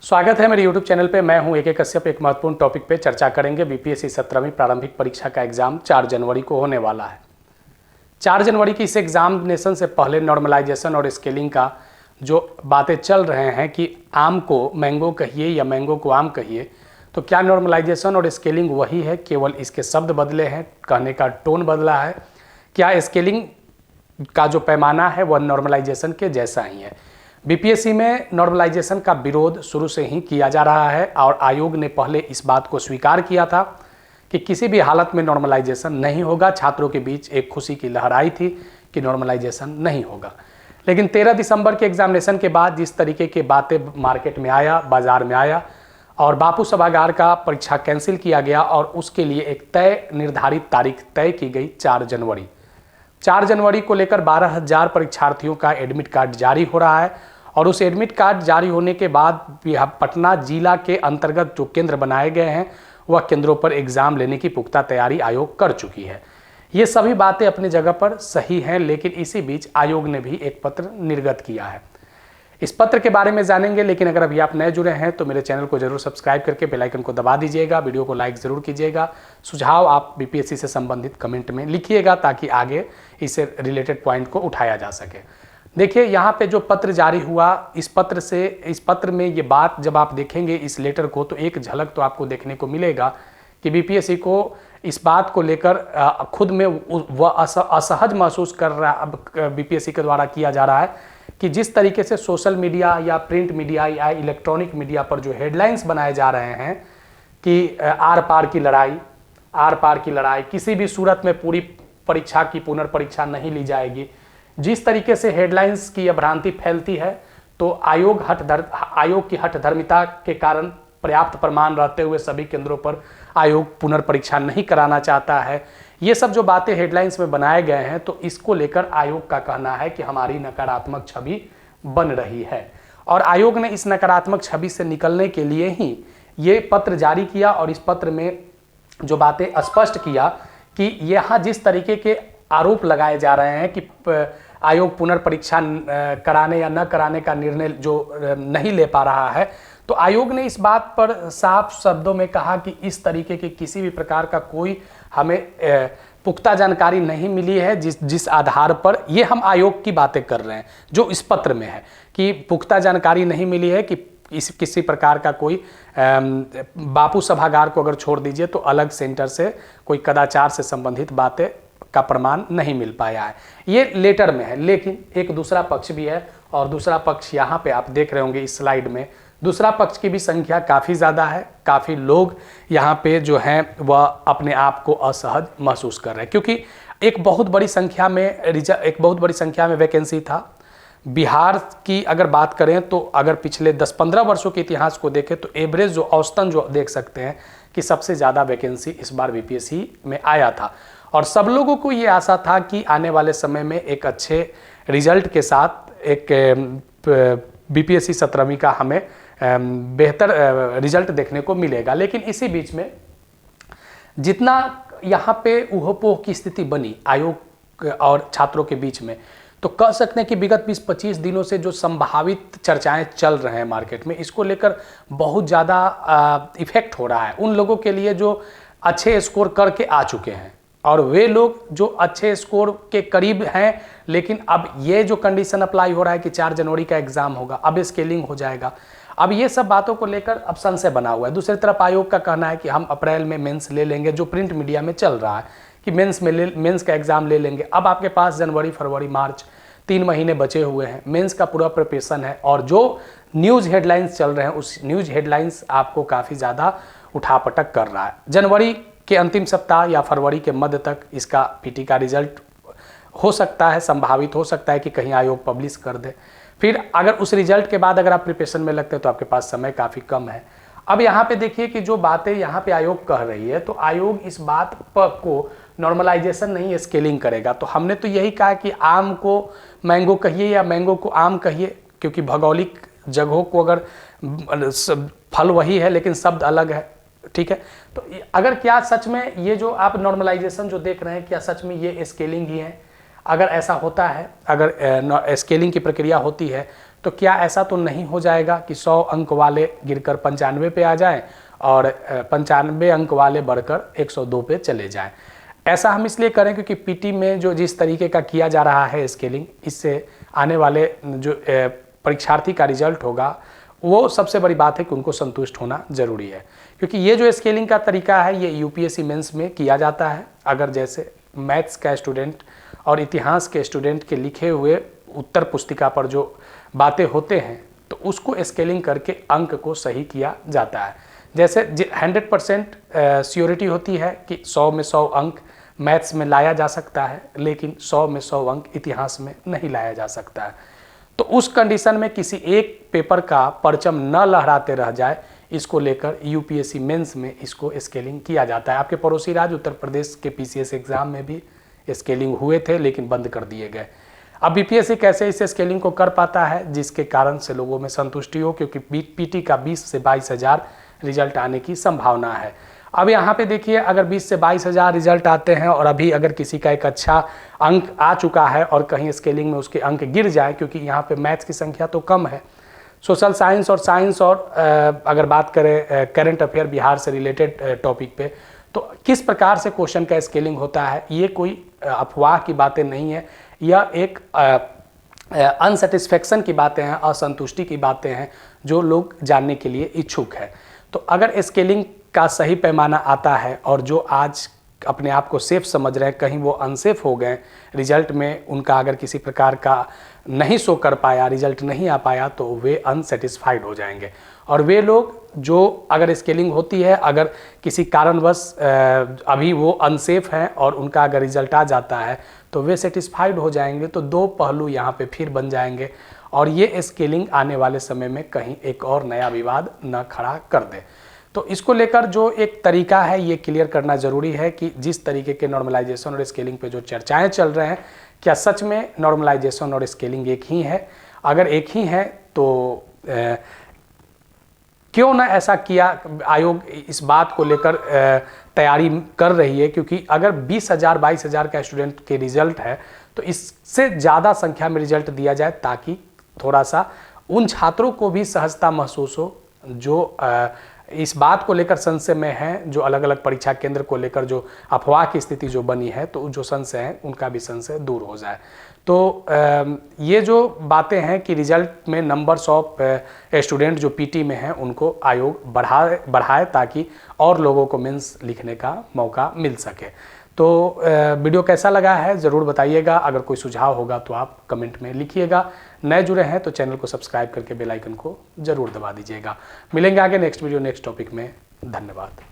स्वागत है मेरे YouTube चैनल पे। मैं हूं AK कश्यप। एक महत्वपूर्ण टॉपिक पे चर्चा करेंगे। बीपीएससी 17वीं प्रारंभिक परीक्षा का एग्जाम 4 जनवरी को होने वाला है। 4 जनवरी की इस एग्जामिनेशन से पहले नॉर्मलाइजेशन और स्केलिंग का जो बातें चल रहे हैं कि आम को मैंगो कहिए या मैंगो को आम कहिए, तो क्या नॉर्मलाइजेशन और स्केलिंग वही है, केवल इसके शब्द बदले हैं, कहने का टोन बदला है? क्या स्केलिंग का जो पैमाना है वह नॉर्मलाइजेशन के जैसा ही है? बीपीएससी में नॉर्मलाइजेशन का विरोध शुरू से ही किया जा रहा है और आयोग ने पहले इस बात को स्वीकार किया था कि किसी भी हालत में नॉर्मलाइजेशन नहीं होगा। छात्रों के बीच एक खुशी की लहर आई थी कि नॉर्मलाइजेशन नहीं होगा। लेकिन 13 दिसंबर के एग्जामिनेशन के बाद जिस तरीके की बातें मार्केट में आया, बाजार में आया और बापू सभागार का परीक्षा कैंसिल किया गया और उसके लिए एक तय निर्धारित तारीख तय की गई 4 जनवरी। 4 जनवरी को लेकर 12,000 परीक्षार्थियों का एडमिट कार्ड जारी हो रहा है और उस एडमिट कार्ड जारी होने के बाद पटना जिला के अंतर्गत जो केंद्र बनाए गए हैं वह केंद्रों पर एग्जाम लेने की पुख्ता तैयारी आयोग कर चुकी है। ये सभी बातें अपनी जगह पर सही हैं, लेकिन इसी बीच आयोग ने भी एक पत्र निर्गत किया है। इस पत्र के बारे में जानेंगे, लेकिन अगर अभी आप नए जुड़े हैं तो मेरे चैनल को जरूर सब्सक्राइब करके बेल आइकन को दबा दीजिएगा। वीडियो को लाइक जरूर कीजिएगा। सुझाव आप बीपीएससी से संबंधित कमेंट में लिखिएगा ताकि आगे इससे रिलेटेड पॉइंट को उठाया जा सके। देखिए, यहाँ पे जो पत्र जारी हुआ, इस पत्र में ये बात जब आप देखेंगे इस लेटर को, तो एक झलक तो आपको देखने को मिलेगा कि बीपीएससी को इस बात को लेकर खुद में वह असहज महसूस कर रहा, अब बीपीएससी के द्वारा किया जा रहा है कि जिस तरीके से सोशल मीडिया या प्रिंट मीडिया या इलेक्ट्रॉनिक मीडिया पर जो हेडलाइंस बनाए जा रहे हैं कि आर पार की लड़ाई, किसी भी सूरत में पूरी परीक्षा की पुनर्परीक्षा नहीं ली जाएगी, जिस तरीके से हेडलाइंस की यह भ्रांति फैलती है, तो आयोग की हठधर्मिता के कारण पर्याप्त प्रमाण रहते हुए सभी केंद्रों पर आयोग पुनर्परीक्षा नहीं कराना चाहता है। ये सब जो बातें हेडलाइंस में बनाए गए हैं, तो इसको लेकर आयोग का कहना है कि हमारी नकारात्मक छवि बन रही है और आयोग ने इस नकारात्मक छवि से निकलने के लिए ही ये पत्र जारी किया और इस पत्र में जो बातें स्पष्ट किया कि यहाँ जिस तरीके के आरोप लगाए जा रहे हैं कि आयोग पुनर्परीक्षा कराने या न कराने का निर्णय जो नहीं ले पा रहा है, तो आयोग ने इस बात पर साफ शब्दों में कहा कि इस तरीके के किसी भी प्रकार का कोई हमें पुख्ता जानकारी नहीं मिली है जिस आधार पर ये हम आयोग की बातें कर रहे हैं जो इस पत्र में है कि पुख्ता जानकारी नहीं मिली है कि किसी प्रकार का कोई बापू सभागार को अगर छोड़ दीजिए तो अलग सेंटर से कोई कदाचार से संबंधित बातें का प्रमाण नहीं मिल पाया है। ये लेटर में है, लेकिन एक दूसरा पक्ष भी है और दूसरा पक्ष यहाँ पे आप देख रहे होंगे इस स्लाइड में। दूसरा पक्ष की भी संख्या काफ़ी ज़्यादा है। काफ़ी लोग यहाँ पे जो हैं वह अपने आप को असहज महसूस कर रहे हैं क्योंकि एक बहुत बड़ी संख्या में वैकेंसी था। बिहार की अगर बात करें तो अगर पिछले 10-15 वर्षों के इतिहास को देखें तो एवरेज जो औसतन जो देख सकते हैं कि सबसे ज़्यादा वैकेंसी इस बार बीपीएससी में आया था और सब लोगों को ये आशा था कि आने वाले समय में एक अच्छे रिजल्ट के साथ एक बीपीएससी 17वीं का हमें बेहतर रिजल्ट देखने को मिलेगा। लेकिन इसी बीच में जितना यहाँ पे ऊहापोह की स्थिति बनी आयोग और छात्रों के बीच में, तो कह सकते हैं कि विगत 20-25 दिनों से जो संभावित चर्चाएं चल रहे हैं मार्केट में, इसको लेकर बहुत ज़्यादा इफेक्ट हो रहा है उन लोगों के लिए जो अच्छे स्कोर करके आ चुके हैं और वे लोग जो अच्छे स्कोर के करीब हैं। लेकिन अब ये जो कंडीशन अप्लाई हो रहा है कि 4 जनवरी का एग्जाम होगा, अब स्केलिंग हो जाएगा, अब ये सब बातों को लेकर अब संशय बना हुआ है। दूसरी तरफ आयोग का कहना है कि हम अप्रैल में मेंस ले लेंगे, जो प्रिंट मीडिया में चल रहा है कि मेंस का एग्जाम ले लेंगे। अब आपके पास जनवरी, फरवरी, मार्च 3 महीने बचे हुए हैं, मेंस का पूरा प्रिपरेशन है और जो न्यूज़ हेडलाइंस चल रहे हैं उस न्यूज़ हेडलाइंस आपको काफ़ी ज़्यादा उठापटक कर रहा है। जनवरी के अंतिम सप्ताह या फरवरी के मध्य तक इसका पीटी का रिजल्ट हो सकता है, संभावित हो सकता है कि कहीं आयोग पब्लिश कर दे। फिर अगर उस रिजल्ट के बाद अगर आप प्रिपरेशन में लगते हैं तो आपके पास समय काफ़ी कम है। अब यहाँ पे देखिए कि जो बातें यहाँ पे आयोग कह रही है, तो आयोग इस बात को नॉर्मलाइजेशन नहीं स्केलिंग करेगा। तो हमने तो यही कहा कि आम को मैंगो कहिए या मैंगो को आम कहिए, क्योंकि भौगोलिक जगहों को अगर फल वही है लेकिन शब्द अलग है, ठीक है। तो अगर क्या सच में ये जो आप नॉर्मलाइजेशन जो देख रहे हैं, क्या सच में ये स्केलिंग ही है? अगर ऐसा होता है, अगर स्केलिंग की प्रक्रिया होती है, तो क्या ऐसा तो नहीं हो जाएगा कि 100 अंक वाले गिरकर 95 पे आ जाएं और 95 अंक वाले बढ़कर 102 पे चले जाएं। ऐसा हम इसलिए करें क्योंकि पीटी में जो जिस तरीके का किया जा रहा है स्केलिंग, इससे आने वाले जो परीक्षार्थी का रिजल्ट होगा वो सबसे बड़ी बात है कि उनको संतुष्ट होना जरूरी है। क्योंकि ये जो स्केलिंग का तरीका है ये यूपीएससी मेंस में किया जाता है। अगर जैसे मैथ्स का स्टूडेंट और इतिहास के स्टूडेंट के लिखे हुए उत्तर पुस्तिका पर जो बातें होते हैं तो उसको स्केलिंग करके अंक को सही किया जाता है। जैसे 100% श्योरिटी होती है कि 100 में 100 अंक मैथ्स में लाया जा सकता है, लेकिन 100 में 100 अंक इतिहास में नहीं लाया जा सकता है। तो उस कंडीशन में किसी एक पेपर का परचम न लहराते रह जाए, इसको लेकर यूपीएससी मेंस में इसको स्केलिंग किया जाता है। आपके पड़ोसी राज्य उत्तर प्रदेश के पीसीएस एग्जाम में भी स्केलिंग हुए थे लेकिन बंद कर दिए गए। अब बीपीएससी कैसे इस स्केलिंग को कर पाता है, जिसके कारण से लोगों में संतुष्टि हो, क्योंकि पीटी का 20 से 22 हज़ार रिजल्ट आने की संभावना है। अब यहाँ पे देखिए, अगर 20 से 22 हज़ार रिजल्ट आते हैं और अभी अगर किसी का एक अच्छा अंक आ चुका है और कहीं स्केलिंग में उसके अंक गिर जाए, क्योंकि यहाँ पे मैथ्स की संख्या तो कम है, सोशल साइंस और साइंस और अगर बात करें करंट अफेयर बिहार से रिलेटेड टॉपिक पे, तो किस प्रकार से क्वेश्चन का स्केलिंग होता है ये कोई अफवाह की बातें नहीं है, यह एक अनसेटिस्फैक्शन की बातें हैं, असंतुष्टि की बातें हैं जो लोग जानने के लिए इच्छुक है। तो अगर स्केलिंग का सही पैमाना आता है और जो आज अपने आप को सेफ समझ रहे हैं कहीं वो अनसेफ हो गए, रिजल्ट में उनका अगर किसी प्रकार का नहीं शो कर पाया, रिजल्ट नहीं आ पाया, तो वे अनसेटिस्फाइड हो जाएंगे। और वे लोग जो अगर स्केलिंग होती है, अगर किसी कारणवश अभी वो अनसेफ हैं और उनका अगर रिजल्ट आ जाता है तो वे सेटिस्फाइड हो जाएंगे। तो दो पहलू यहाँ पे फिर बन जाएंगे और ये स्केलिंग आने वाले समय में कहीं एक और नया विवाद न खड़ा कर दे। तो इसको लेकर जो एक तरीका है ये क्लियर करना ज़रूरी है कि जिस तरीके के नॉर्मलाइजेशन और स्केलिंग पे जो चर्चाएं चल रहे हैं, क्या सच में नॉर्मलाइजेशन और स्केलिंग एक ही है? अगर एक ही है तो क्यों ना ऐसा किया? आयोग इस बात को लेकर तैयारी कर रही है, क्योंकि अगर 20,000 22,000 का स्टूडेंट के रिजल्ट है तो इससे ज़्यादा संख्या में रिजल्ट दिया जाए, ताकि थोड़ा सा उन छात्रों को भी सहजता महसूस हो जो इस बात को लेकर संशय में हैं, जो अलग अलग परीक्षा केंद्र को लेकर जो अफवाह की स्थिति जो बनी है, तो जो संशय है उनका भी संशय दूर हो जाए। तो ये जो बातें हैं कि रिजल्ट में नंबर्स ऑफ स्टूडेंट जो पीटी में हैं उनको आयोग बढ़ाए ताकि और लोगों को मेंस लिखने का मौका मिल सके। तो वीडियो कैसा लगा है ज़रूर बताइएगा। अगर कोई सुझाव होगा तो आप कमेंट में लिखिएगा। नए जुड़े हैं तो चैनल को सब्सक्राइब करके बेल आइकन को ज़रूर दबा दीजिएगा। मिलेंगे आगे नेक्स्ट वीडियो नेक्स्ट टॉपिक में। धन्यवाद।